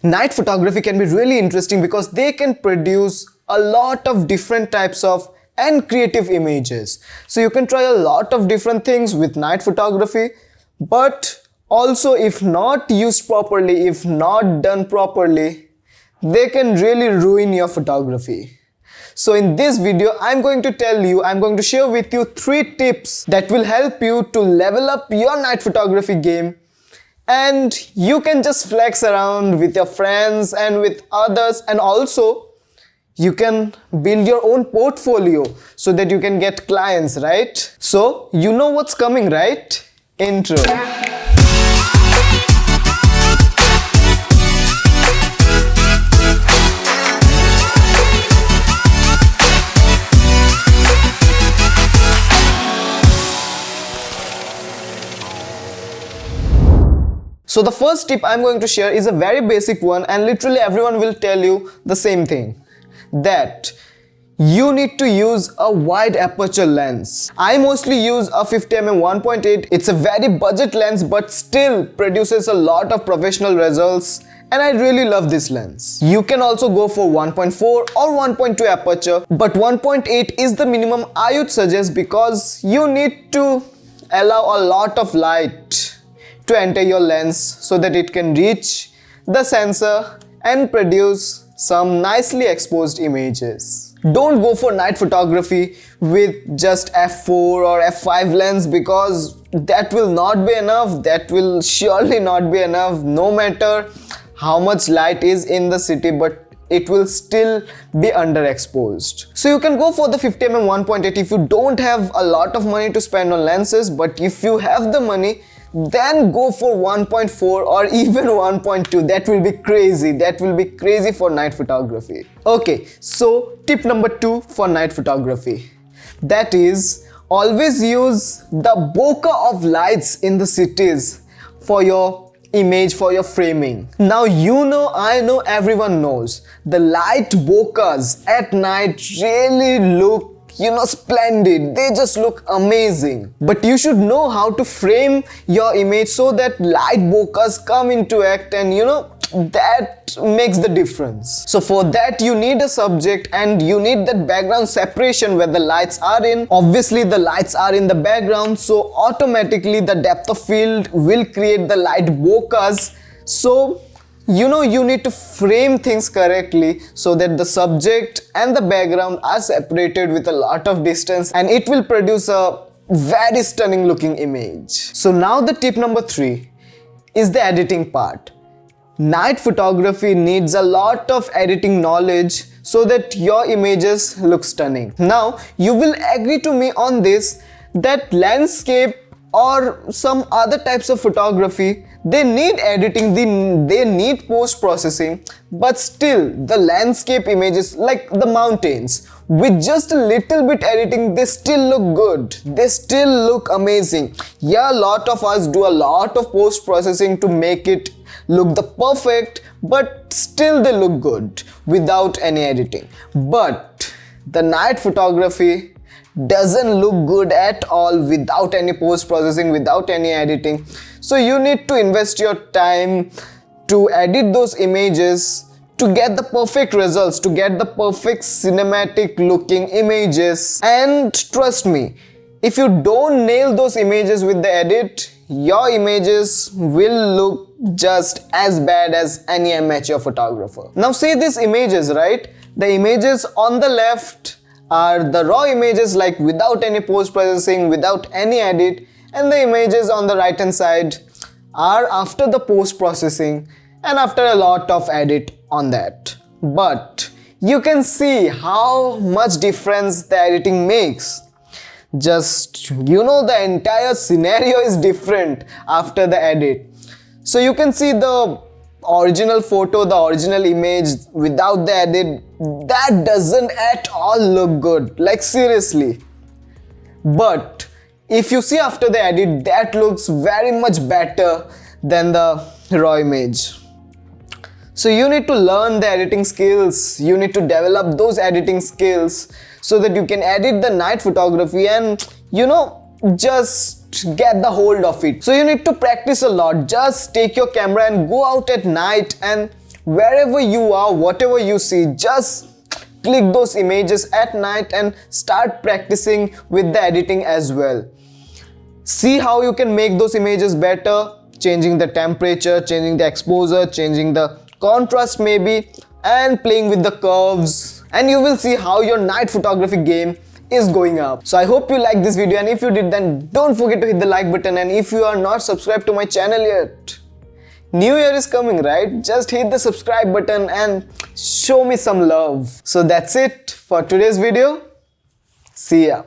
Night photography can be really interesting because they can produce a lot of different types of and creative images. So you can try a lot of different things with night photography, but also if not used properly, if not done properly, they can really ruin your photography. So in this video, I'm going to share with you 3 tips that will help you to level up your night photography game, and you can just flex around with your friends and with others, and also you can build your own portfolio so that you can get clients, right? So you know what's coming, right? Intro. So the first tip I'm going to share is a very basic one, and literally everyone will tell you the same thing, that you need to use a wide aperture lens. I mostly use a 50mm 1.8. It's a very budget lens but still produces a lot of professional results, and I really love this lens. You can also go for 1.4 or 1.2 aperture, but 1.8 is the minimum I would suggest because you need to allow a lot of light to enter your lens so that it can reach the sensor and produce some nicely exposed images. Don't go for night photography with just f4 or f5 lens because that will not be enough. That will surely not be enough, no matter how much light is in the city, but it will still be underexposed. So you can go for the 50mm 1.8 if you don't have a lot of money to spend on lenses, but if you have the money, then go for 1.4 or even 1.2. That will be crazy. That will be crazy for night photography. Okay, so tip number 2 for night photography, that is, always use the bokeh of lights in the cities for your image, for your framing. Now I know everyone knows the light bokehs at night really look splendid. They just look amazing. But you should know how to frame your image so that light bokehs come into act, and that makes the difference. So for that you need a subject and you need that background separation where the lights are in. Obviously the lights are in the background, so automatically the depth of field will create the light bokehs. So you need to frame things correctly so that the subject and the background are separated with a lot of distance, and it will produce a very stunning looking image. So now the tip number 3 is the editing part. Night photography needs a lot of editing knowledge so that your images look stunning. Now you will agree to me on this, that landscape or some other types of photography, they need editing, they need post-processing, but still the landscape images like the mountains, with just a little bit editing, they still look good, they still look amazing. Yeah, a lot of us do a lot of post-processing to make it look the perfect, but still they look good without any editing. But the night photography doesn't look good at all without any post-processing, without any editing. So you need to invest your time to edit those images to get the perfect results, to get the perfect cinematic looking images. And trust me, if you don't nail those images with the edit, your images will look just as bad as any amateur photographer. Now see these images, right? The images on the left are the raw images, like without any post-processing, without any edit, and the images on the right hand side are after the post-processing and after a lot of edit on that. But you can see how much difference the editing makes. Just the entire scenario is different after the edit. So you can see the original photo, the original image without the edit, that doesn't at all look good, like seriously. But if you see after the edit, that looks very much better than the raw image. So you need to learn the editing skills, you need to develop those editing skills so that you can edit the night photography and just get the hold of it. So you need to practice a lot. Just take your camera and go out at night and wherever you are, whatever you see, just click those images at night and start practicing with the editing as well. See how you can make those images better, changing the temperature, changing the exposure, changing the contrast maybe, and playing with the curves, and you will see how your night photography game is going up. So I hope you liked this video, and if you did, then don't forget to hit the like button, and if you are not subscribed to my channel yet, New Year is coming, right? Just hit the subscribe button and show me some love. So that's it for today's video. See ya.